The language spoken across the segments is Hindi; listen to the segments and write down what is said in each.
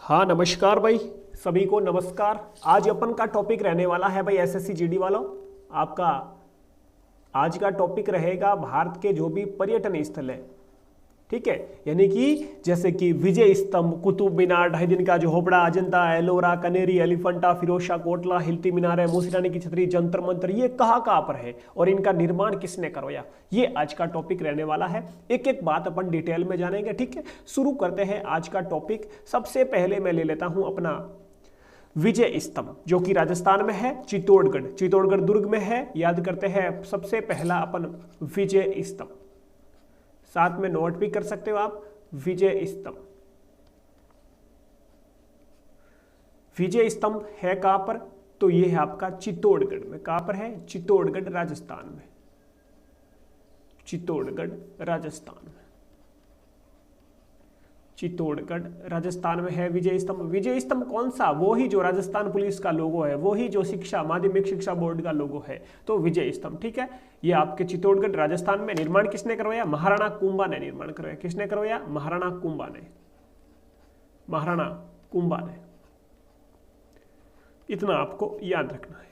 हाँ नमस्कार भाई, सभी को नमस्कार। आज अपन का टॉपिक रहने वाला है भाई एसएससी जीडी वालों। आपका आज का टॉपिक रहेगा भारत के जो भी पर्यटन स्थल है, ठीक है। यानी कि जैसे कि विजय स्तंभ, कुतुब मीनार, 2.5 दिन का झोपड़ा, अजंता, एलोरा, कनेरी, एलिफेंटा, फिरोजशाह कोटला, हिल्ती मीनार है, मूसी रानी की छतरी, जंतर मंतर, ये कहाँ पर है और इनका निर्माण किसने करवाया, ये आज का टॉपिक रहने वाला है। एक एक बात अपन डिटेल में जानेंगे, ठीक है। शुरू करते हैं आज का टॉपिक। सबसे पहले मैं ले लेता हूं अपना विजय स्तंभ, जो कि राजस्थान में है, चित्तौड़गढ़ दुर्ग में है। याद करते हैं सबसे पहला अपन विजय स्तंभ, साथ में नोट भी कर सकते हो आप। विजय स्तंभ, विजय स्तंभ है कहां पर, तो ये है आपका चित्तौड़गढ़ में। कहां पर है? चित्तौड़गढ़ राजस्थान में। चित्तौड़गढ़ राजस्थान में, चित्तौड़गढ़ राजस्थान में है विजय स्तंभ। विजय स्तंभ कौन सा? वो ही जो राजस्थान पुलिस का लोगो है, वो ही जो शिक्षा माध्यमिक शिक्षा बोर्ड का लोगो है, तो विजय स्तंभ, ठीक है। ये आपके चित्तौड़गढ़ राजस्थान में। निर्माण किसने करवाया? महाराणा कुंभा ने निर्माण करवाया। किसने करवाया? महाराणा कुंभा ने। महाराणा कुंभा ने। इतना आपको याद रखना है।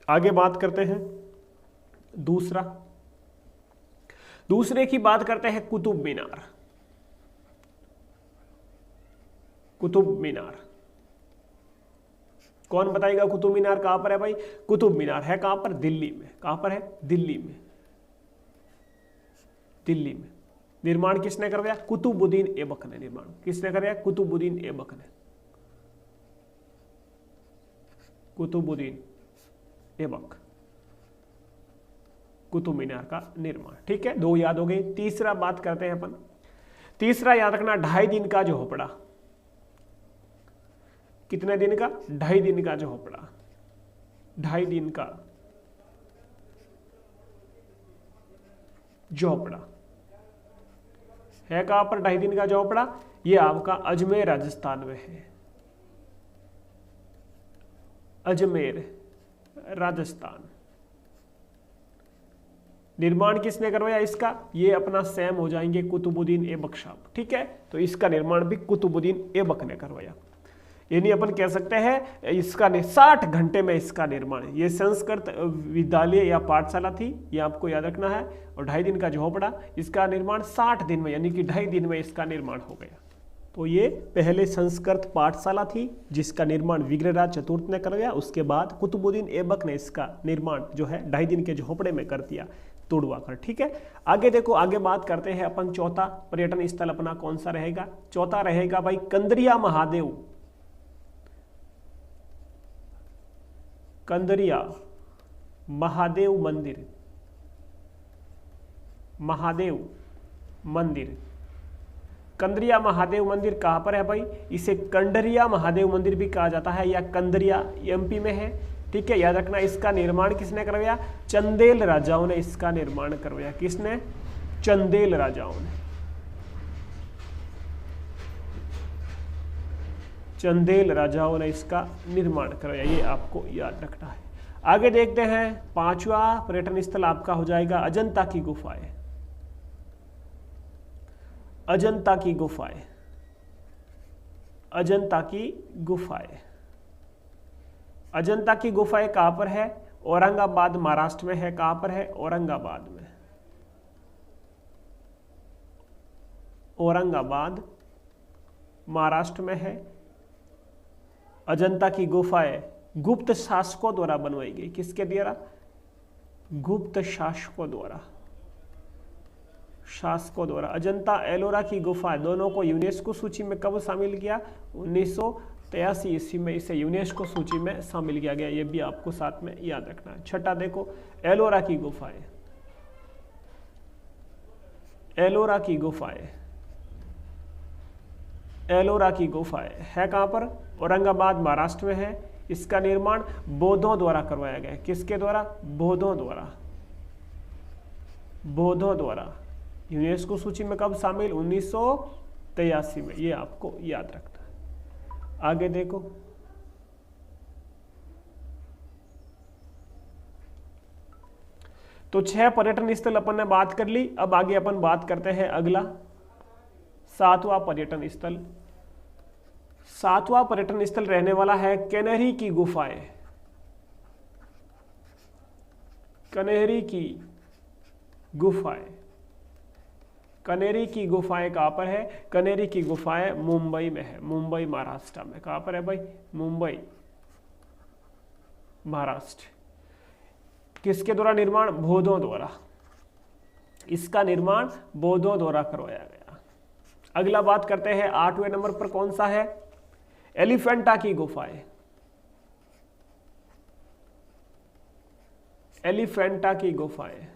आगे बात करते हैं दूसरे की बात करते हैं कुतुब मीनार। कुतुब मीनार कौन बताएगा? कुतुब मीनार कहां पर है भाई? कुतुब मीनार है कहां पर? दिल्ली में। कहां पर है? दिल्ली में। दिल्ली में। निर्माण किसने करवाया? कुतुबुद्दीन ऐबक ने निर्माण। किसने करवाया? कुतुबुद्दीन ऐबक ने। कुतुबुद्दीन ऐबक, कुतुब मीनार का निर्माण, ठीक है। 2 याद हो गए। तीसरा बात करते हैं अपन। तीसरा याद रखना, 2.5 दिन का झोपड़ा। कितने दिन का? 2.5 दिन का झोपड़ा। 2.5 दिन का झोपड़ा है कहां पर? 2.5 दिन का झोपड़ा ये आपका अजमेर राजस्थान में है। अजमेर राजस्थान। निर्माण किसने करवाया इसका? ये अपना सेम हो जाएंगे कुतुबुद्दीन ऐबक साहब, ठीक है। तो इसका निर्माण भी कुतुबुद्दीन ऐबक ने करवाया। यानी अपन कह सकते हैं इसका 60 घंटे में इसका निर्माण। ये संस्कृत विद्यालय या पाठशाला थी, ये आपको याद रखना है। और 2.5 दिन का झोपड़ा, इसका निर्माण 60 दिन में, यानी कि 2.5 दिन में इसका निर्माण हो गया। तो ये पहले संस्कृत पाठशाला थी जिसका निर्माण विग्रहराज चतुर्थ ने करवाया। उसके बाद कुतुबुद्दीन ऐबक ने इसका निर्माण जो है 2.5 दिन के झोपड़े में कर दिया तोड़वा कर, ठीक है। आगे देखो, आगे बात करते हैं अपन। चौथा पर्यटन स्थल अपना कौन सा रहेगा? चौथा रहेगा भाई कंदरिया महादेव। कंदरिया महादेव मंदिर। महादेव मंदिर, कंदरिया महादेव मंदिर कहां पर है भाई? इसे कंडरिया महादेव मंदिर भी कहा जाता है, या कंदरिया एमपी में है, ठीक है। याद रखना, इसका निर्माण किसने करवाया? चंदेल राजाओं ने इसका निर्माण करवाया। किसने? चंदेल राजाओं ने। चंदेल राजाओं ने इसका निर्माण करवाया, ये आपको याद रखना है। आगे देखते हैं, 5वां पर्यटन स्थल आपका हो जाएगा अजंता की गुफाएं। अजंता की गुफाएं। अजंता की गुफाएं। अजंता की गुफाएं कहां पर है? औरंगाबाद महाराष्ट्र में है। कहां पर है? औरंगाबाद में। औरंगाबाद महाराष्ट्र में है। अजंता की गुफाएं गुप्त शासकों द्वारा बनवाई गई। किसके द्वारा? गुप्त शासकों द्वारा। शासकों द्वारा। अजंता एलोरा की गुफा, दोनों को यूनेस्को सूची में कब शामिल किया? 1983 ईस्वी में इसे यूनेस्को सूची में शामिल किया गया। ये भी आपको साथ में याद रखना है। छठा देखो, एलोरा की गुफाएं। एलोरा की गुफाएं। एलोरा की गुफाएं है कहां पर? औरंगाबाद महाराष्ट्र में है। इसका निर्माण बौद्धों द्वारा करवाया गया। किसके द्वारा? बौद्धों द्वारा। बौद्धों द्वारा। यूनेस्को सूची में कब शामिल? 1983 में। ये आपको याद रखना है। आगे देखो, तो 6 पर्यटन स्थल अपन ने बात कर ली। अब आगे अपन बात करते हैं अगला 7वां पर्यटन स्थल। सातवां पर्यटन स्थल रहने वाला है कनेरी की गुफाएं। कनेरी की गुफाएं। कनेरी की गुफाएं कहां पर है? कनेरी की गुफाएं मुंबई में है, मुंबई महाराष्ट्र में। कहां पर है भाई? मुंबई महाराष्ट्र। किसके द्वारा निर्माण? बौद्धों द्वारा। इसका निर्माण बौद्धों द्वारा करवाया गया। अगला बात करते हैं 8वें नंबर पर कौन सा है? एलिफेंटा की गुफाएं। एलिफेंटा की गुफाएं।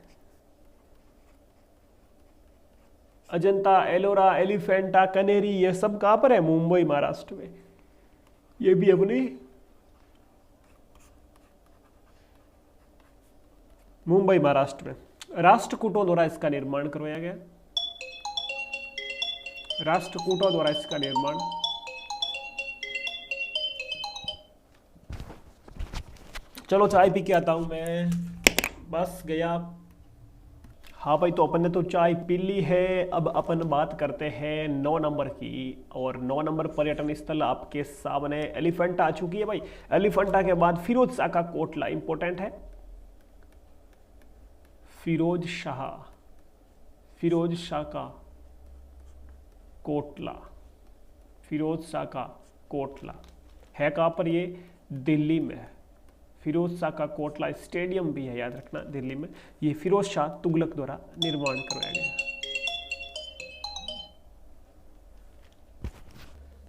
अजंता, एलोरा, एलिफेंटा, कनेरी, ये सब कहां पर है? मुंबई महाराष्ट्र में। ये भी अपनी मुंबई महाराष्ट्र में। राष्ट्रकूटों द्वारा इसका निर्माण करवाया गया। राष्ट्रकूटों द्वारा इसका निर्माण। चलो चाय पी के आता हूं मैं, बस गया। हाँ भाई, तो अपन ने तो चाय पी ली है। अब अपन बात करते हैं 9 नंबर की, और 9 नंबर पर्यटन स्थल आपके सामने एलिफेंटा आ चुकी है भाई। एलिफेंटा के बाद फिरोज शाह का कोटला इंपॉर्टेंट है। फिरोज शाह का कोटला। फिरोज शाह का कोटला है कहां पर? ये दिल्ली में है। फिरोज शाह का कोटला स्टेडियम भी है, याद रखना, दिल्ली में। ये फिरोज शाह तुगलक द्वारा निर्माण करवाया गया।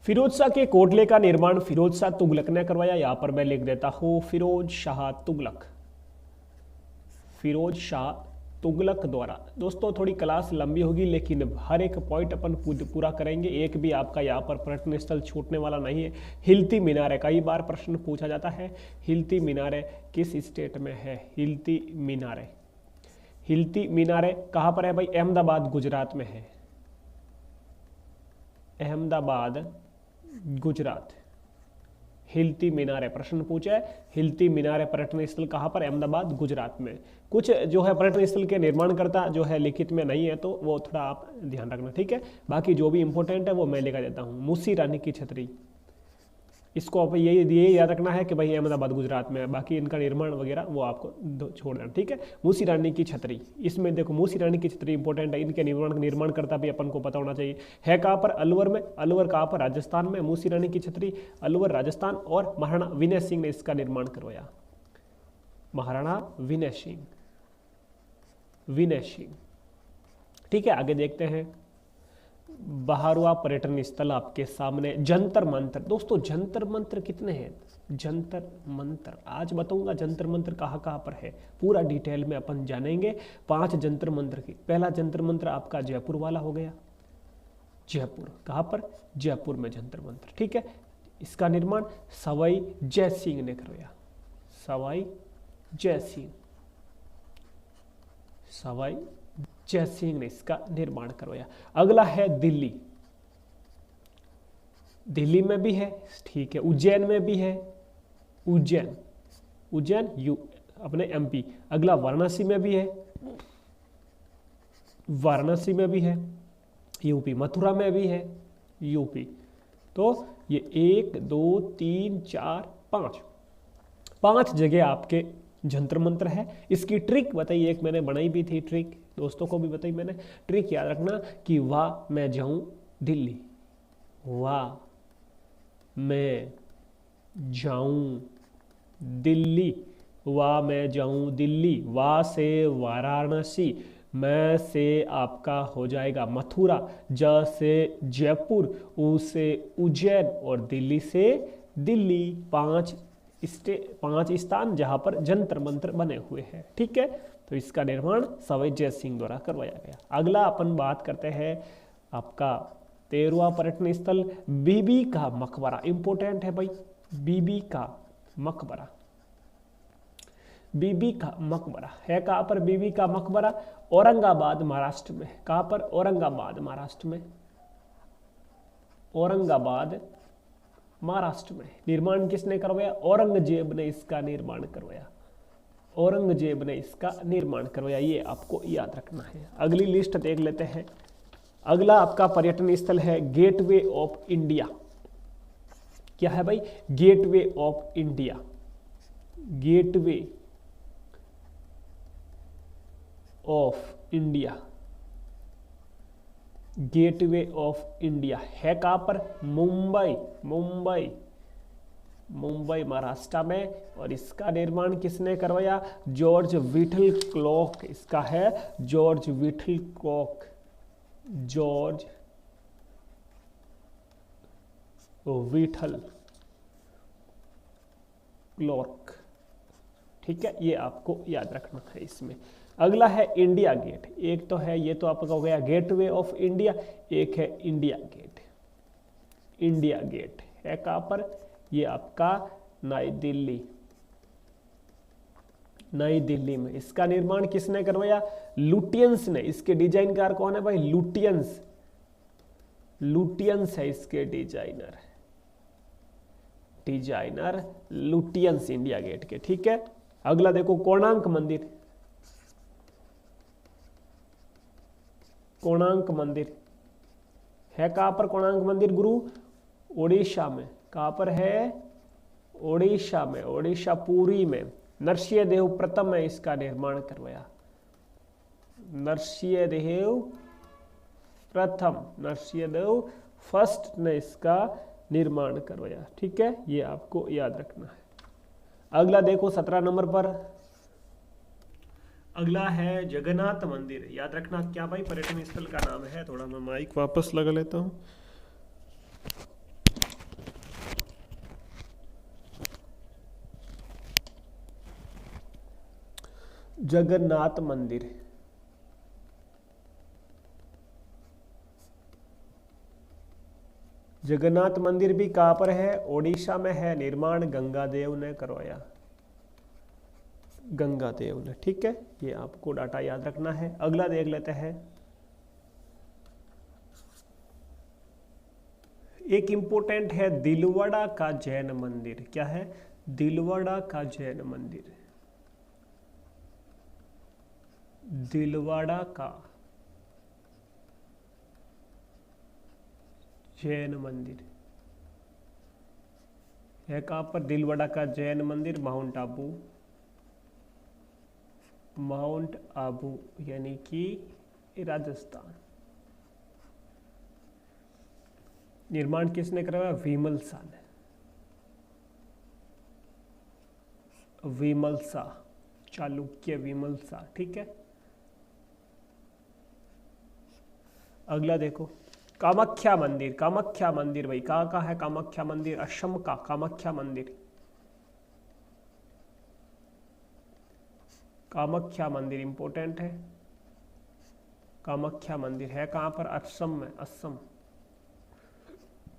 फिरोज शाह के कोटले का निर्माण फिरोज शाह तुगलक ने करवाया। यहां पर मैं लिख देता हूं फिरोज शाह तुगलक। फिरोज शाह तुगलक द्वारा। दोस्तों थोड़ी क्लास लंबी होगी, लेकिन हर एक पॉइंट अपन पूरा करेंगे। एक भी आपका यहाँ पर पर्यटन स्थल छूटने वाला नहीं है। हिलती मीनारे, कई बार प्रश्न पूछा जाता है, हिलती मीनारे किस स्टेट में है? हिलती मीनारे। हिलती मीनारे कहाँ पर है भाई? अहमदाबाद गुजरात में है। अहमदाबाद गुजरात। हिलती मीनारे प्रश्न पूछा है। हिलती मीनारे पर्यटन स्थल कहाँ पर? अहमदाबाद गुजरात में। कुछ जो है पर्यटन स्थल के निर्माणकर्ता जो है लिखित में नहीं है, तो वो थोड़ा आप ध्यान रखना, ठीक है। बाकी जो भी इंपॉर्टेंट है वो मैं लेकर देता हूँ। मूसी रानी की छतरी, इसको आप ये याद रखना है कि भाई अहमदाबाद गुजरात में है। बाकी इनका निर्माण वगैरह वो आपको छोड़ देना, ठीक है। मूसी रानी की छतरी, इसमें देखो मूसी रानी की छतरी इंपॉर्टेंट है। इनके निर्माण करता भी अपन को पता होना चाहिए। है कहाँ पर? अलवर में। अलवर कहाँ पर? राजस्थान में। मूसी रानी की छतरी अलवर राजस्थान। और महाराणा विनय सिंह ने इसका निर्माण करवाया। महाराणा विनय सिंह। विनय सिंह, ठीक है। आगे देखते हैं 12वां पर्यटन स्थल आपके सामने जंतर मंतर। दोस्तों जंतर मंतर कितने हैं? जंतर मंतर आज बताऊंगा जंतर मंतर कहाँ कहाँ पर है, पूरा डिटेल में अपन जानेंगे 5 जंतर मंतर की। पहला जंतर मंतर आपका जयपुर वाला हो गया। जयपुर कहाँ पर? जयपुर में जंतर मंतर, ठीक है। इसका निर्माण सवाई जय सिंह ने करवाया। सवाई जय सिंह। सवाई जय सिंह ने इसका निर्माण करवाया। अगला है दिल्ली। दिल्ली में भी है, ठीक है। उज्जैन में भी है। उज्जैन, उज्जैन अपने एमपी। अगला वाराणसी में भी है। वाराणसी में भी है। यूपी। मथुरा में भी है, यूपी। तो ये 1 2 3 4 5 जगह आपके जंतर मंत्र है। इसकी ट्रिक बताइए, एक मैंने बनाई भी थी ट्रिक, दोस्तों को भी बताई मैंने। ट्रिक याद रखना कि वाह मैं जाऊं दिल्ली। वाह मैं जाऊं दिल्ली। वाह मैं जाऊं दिल्ली। वाह से वाराणसी। मैं से आपका हो जाएगा मथुरा। ज से जयपुर। उ से उज्जैन। और दिल्ली से दिल्ली। 5 स्थान जहां पर जंतर मंत्र बने हुए हैं, ठीक है। तो इसका निर्माण सवाई जय सिंह द्वारा करवाया गया। अगला अपन बात करते हैं आपका 13वां पर्यटन स्थल बीबी का मकबरा। इंपॉर्टेंट है भाई, बीबी का मकबरा। बीबी का मकबरा है कहां पर? बीबी का मकबरा औरंगाबाद महाराष्ट्र में। कहां पर? औरंगाबाद महाराष्ट्र में। औरंगाबाद महाराष्ट्र में। निर्माण किसने करवाया? औरंगजेब ने इसका निर्माण करवाया। औरंगजेब ने इसका निर्माण करवाया, ये आपको याद रखना है। अगली लिस्ट देख लेते हैं। अगला आपका पर्यटन स्थल है गेटवे ऑफ इंडिया। क्या है भाई? Gateway of India, gateway of India, gateway of India है कहां पर? मुंबई, मुंबई, मुंबई महाराष्ट्र में। और इसका निर्माण किसने करवाया? George Whittle clock. इसका है George Whittle clock, George Whittle clock. ठीक है, ये आपको याद रखना है इसमें। अगला है इंडिया गेट। एक तो है, ये तो आपका हो गया गेटवे ऑफ इंडिया, एक है इंडिया गेट। इंडिया गेट है कहां पर? ये आपका नई दिल्ली, नई दिल्ली में। इसका निर्माण किसने करवाया? लुटियंस ने। इसके डिजाइनकार कौन है भाई? लुटियंस, लुटियंस है इसके designer, designer Lutyens India Gate के। ठीक है, अगला देखो कोणार्क मंदिर। कोणार्क मंदिर है कहां पर? कोणार्क मंदिर गुरु ओडिशा में। कहां पर है? ओडिशा में, ओडिशा पुरी में। नरसिंहदेव प्रथम ने इसका निर्माण करवाया, नरसिंहदेव प्रथम, नरसिंहदेव फर्स्ट ने इसका निर्माण करवाया। ठीक है, ये आपको याद रखना है। अगला देखो 17 नंबर पर, अगला है जगन्नाथ मंदिर। याद रखना क्या भाई? पर्यटन स्थल का नाम है। थोड़ा मैं माइक वापस लगा लेता हूं। जगन्नाथ मंदिर, जगन्नाथ मंदिर भी कहां पर है? ओडिशा में है। निर्माण गंगादेव ने करवाया, गंगादेव ने। ठीक है, ये आपको डाटा याद रखना है। अगला देख लेते हैं, एक इंपॉर्टेंट है दिलवाड़ा का जैन मंदिर। क्या है? दिलवाड़ा का जैन मंदिर, दिलवाड़ा का जैन मंदिर है कहां पर? दिलवाड़ा का जैन मंदिर माउंट आबू, माउंट आबू यानी कि राजस्थान। निर्माण किसने करवाया? विमल शाह ने, विमल शाह, चालुक्य विमल शाह। ठीक है, अगला देखो कामाख्या मंदिर। कामाख्या मंदिर भाई कहाँ का है? कामाख्या मंदिर असम का, कामाख्या मंदिर, कामाख्या मंदिर इंपॉर्टेंट है। कामाख्या मंदिर है कहां पर? असम में, असम,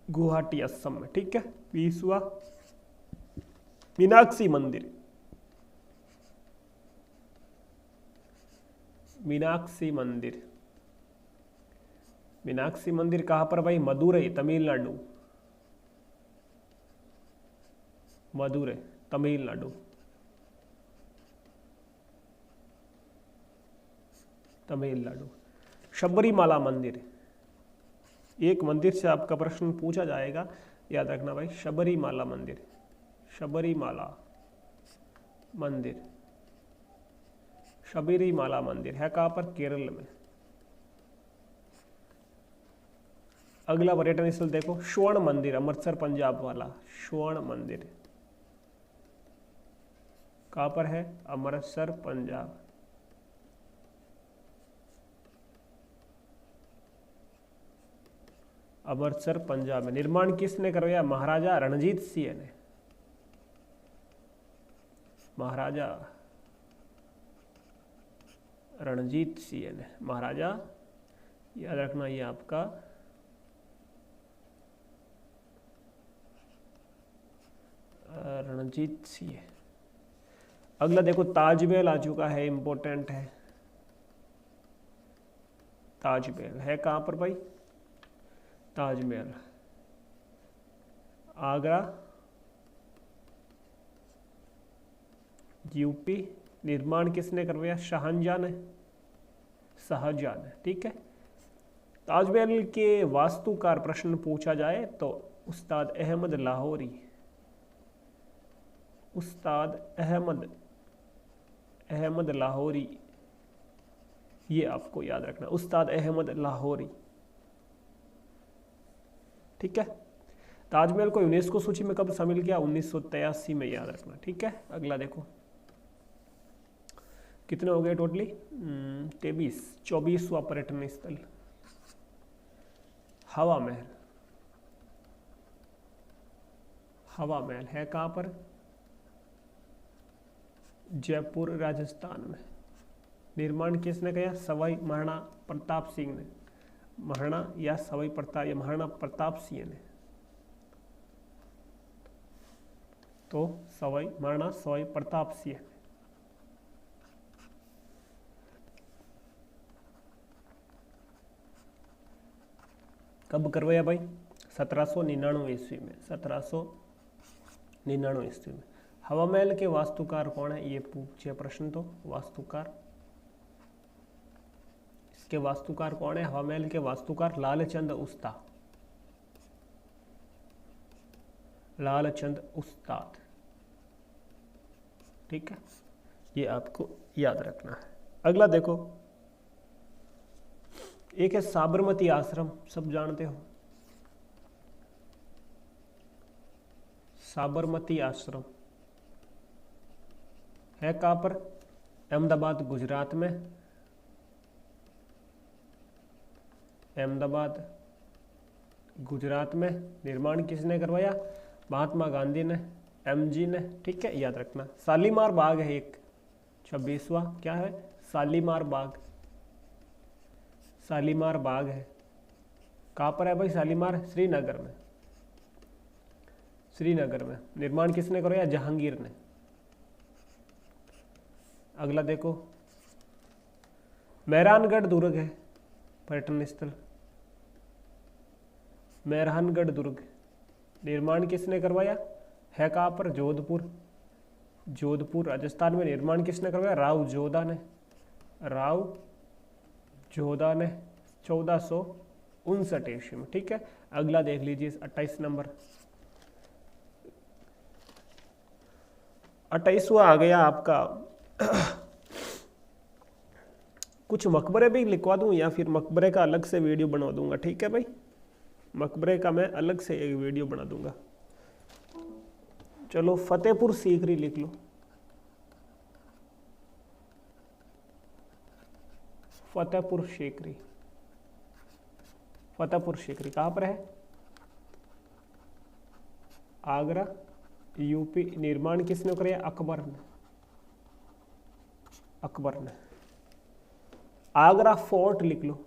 गुवाहाटी असम में। ठीक है, 20 हुआ। मीनाक्षी मंदिर, मीनाक्षी मंदिर, मीनाक्षी मंदिर कहां पर भाई? मदुरई, तमिलनाडु, मदुरई तमिलनाडु, तमिलनाडु। शबरीमाला मंदिर, एक मंदिर से आपका प्रश्न पूछा जाएगा, याद रखना भाई। शबरीमाला मंदिर, शबरीमाला मंदिर, शबरीमाला मंदिर है कहां पर? केरल में। अगला पर्यटन स्थल देखो स्वर्ण मंदिर, अमृतसर पंजाब वाला स्वर्ण मंदिर कहां पर है? अमृतसर पंजाब। अमृतसर पंजाब में। निर्माण किसने करवाया? महाराजा रणजीत सिंह ने, महाराजा रणजीत सिंह ने, महाराजा याद रखना ये आपका रणजीत सिंह। अगला देखो ताजमहल आ चुका है, इंपॉर्टेंट है। ताजमहल है कहां पर भाई? ताजमहल आगरा, यूपी। निर्माण किसने करवाया? शाहजहां ने, शाहजहां ने। ठीक है, ताजमहल के वास्तुकार प्रश्न पूछा जाए तो उस्ताद अहमद लाहौरी, उस्ताद अहमद लाहौरी, ये आपको याद रखना, उस्ताद अहमद लाहौरी। ठीक है। ताजमहल को यूनेस्को सूची में कब शामिल किया? 1983 में, याद रखना। ठीक है। अगला देखो कितने हो गए टोटली? 23। 24वां पर्यटन स्थल हवा महल। हवा महल है कहाँ पर? जयपुर राजस्थान में। निर्माण किसने किया? सवाई महाराणा प्रताप सिंह ने। महाराणा या सवाई प्रताप या महाराणा प्रताप सिंह ने, तो महाराणा सवाई प्रताप सिंह। कब करवाया भाई? 1799 ईस्वी में। 1799 ईस्वी में। हवा महल के वास्तुकार कौन है? ये पूछे प्रश्न तो। वास्तुकार, इसके वास्तुकार कौन है? हवा महल के वास्तुकार लालचंद उस्ता, लालचंद उस्ताद। ठीक है, ये आपको याद रखना है। अगला देखो, एक है साबरमती आश्रम, सब जानते हो। साबरमती आश्रम है कहां पर? अहमदाबाद गुजरात में। अहमदाबाद गुजरात में। निर्माण किसने करवाया? महात्मा गांधी ने, एमजी ने। ठीक है, याद रखना। शालीमार बाग है एक, 26वां, क्या है? शालीमार बाग। शालीमार बाग है कहाँ पर है भाई? शालीमार श्रीनगर में। श्रीनगर में। निर्माण किसने करवाया? जहांगीर ने। अगला देखो, मेहरानगढ़ दुर्ग है पर्यटन स्थल। मेहरानगढ़ दुर्ग। निर्माण किसने करवाया? है कहाँ पर? जोधपुर। जोधपुर राजस्थान में। निर्माण किसने करवाया? राव जोधा ने। राव जोधा ने 1459 ईस्वी में। ठीक है। अगला देख लीजिए 28 नंबर। 28वां आ गया आपका। कुछ मकबरे भी लिखवा दूं या फिर मकबरे का अलग से वीडियो बना दूंगा। ठीक है भाई, मकबरे का मैं अलग से एक वीडियो बना दूंगा। चलो फतेहपुर सीकरी लिख लो। फतेहपुर सीकरी। फतेहपुर सीकरी कहां पर है? आगरा, यूपी। निर्माण किसने कराया? अकबर ने। अकबर ने। आगरा फोर्ट लिख लो।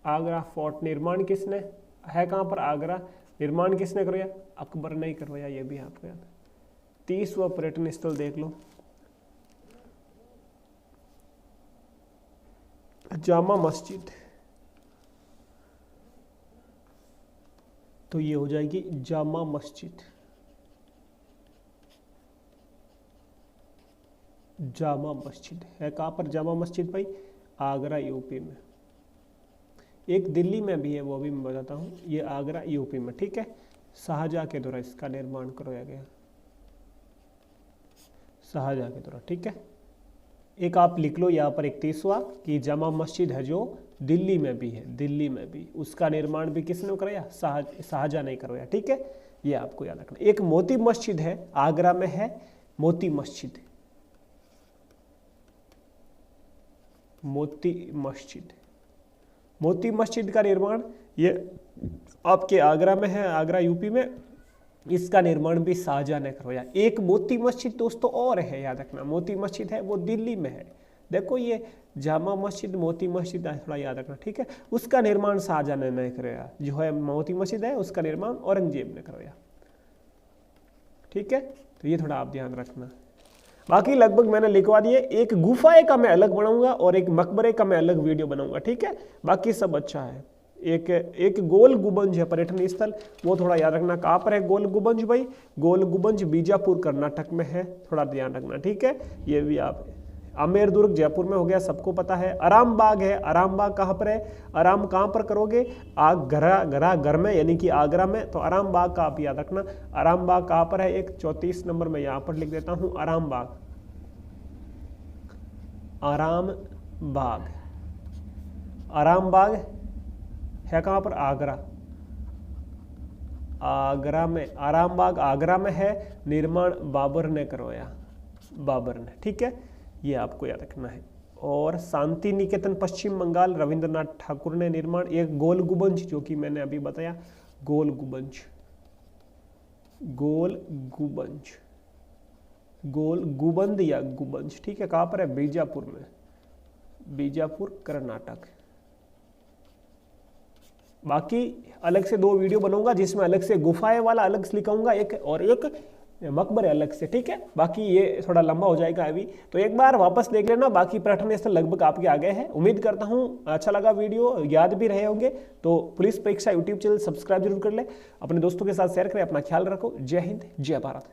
आगरा फोर्ट। निर्माण किसने है? कहां पर? आगरा। निर्माण किसने करवाया? अकबर ने ही करवाया, ये भी आपको याद। 30वां पर्यटन स्थल देख लो, जामा मस्जिद। तो ये हो जाएगी जामा मस्जिद। जामा मस्जिद है कहां पर? जामा मस्जिद भाई आगरा यूपी में। एक दिल्ली में भी है, वो भी मैं बताता हूँ। ये आगरा यूपी में। ठीक है। शाहजहां के द्वारा इसका निर्माण करवाया गया, शाहजहां के द्वारा। ठीक है। एक आप लिख लो यहाँ पर 31वां कि जामा मस्जिद है जो दिल्ली में भी है। दिल्ली में भी उसका निर्माण भी किसने कराया? शाहजहां ने करवाया। ठीक है, ये आपको याद रखना। एक मोती मस्जिद है, आगरा में है मोती मस्जिद। मोती मस्जिद। मोती मस्जिद का निर्माण ये आपके आगरा में है, आगरा यूपी में। इसका निर्माण भी शाहजहां ने करवाया। एक मोती मस्जिद दोस्तों और है, याद रखना। मोती मस्जिद है वो दिल्ली में है। देखो ये जामा मस्जिद, मोती मस्जिद है, थोड़ा याद रखना। ठीक है। उसका निर्माण शाहजहां ने नहीं करवाया। जो है मोती मस्जिद है उसका निर्माण औरंगजेब ने करवाया। ठीक है, तो ये थोड़ा आप ध्यान रखना। बाकी लगभग मैंने लिखवा दिए। एक गुफाए का मैं अलग बनाऊंगा और एक मकबरे का मैं अलग वीडियो बनाऊंगा। ठीक है, बाकी सब अच्छा है। एक गोल गुंबज है पर्यटन स्थल, वो थोड़ा याद रखना। कहाँ पर है गोल गुंबज भाई? गोल गुंबज बीजापुर कर्नाटक में है, थोड़ा ध्यान रखना। ठीक है, ये भी आमेर दुर्ग जयपुर में हो गया, सबको पता है। आराम बाग है, आराम बाग कहाँ पर है, आराम कहाँ पर करोगे, आगरा घर में यानी कि आगरा में, तो आराम बाग का आप याद रखना। आराम बाग कहाँ पर है, एक 34 नंबर में यहाँ पर लिख देता हूँ, आराम बाग, आराम बाग, आराम बाग है कहाँ पर, आगरा, आगरा में, आराम बाग आगरा में है, निर्माण बाबर ने करवाया, बाबर ने, ठीक है, ये आपको याद रखना है। और शांति निकेतन पश्चिम बंगाल, रविंद्रनाथ ठाकुर ने निर्माण। एक गोल गुंबज जो कि मैंने अभी बताया, गोल गुंबज, गोल गुंबज, गोल गुंबद या गुंबज, ठीक है, कहाँ पर है, बीजापुर में, बीजापुर कर्नाटक। बाकी अलग से 2 वीडियो बनाऊंगा जिसमें अलग से गुफाएं वाला अलग से लिखाऊंगा एक, और एक मकबरे अलग से, ठीक है। बाकी ये थोड़ा लंबा हो जाएगा अभी, तो एक बार वापस देख लेना। बाकी पर्यटन स्थल लगभग आपके आ गए हैं। उम्मीद करता हूँ अच्छा लगा वीडियो, याद भी रहे होंगे। तो पुलिस परीक्षा यूट्यूब चैनल सब्सक्राइब जरूर कर ले, अपने दोस्तों के साथ शेयर करें, अपना ख्याल रखो। जय हिंद, जय भारत।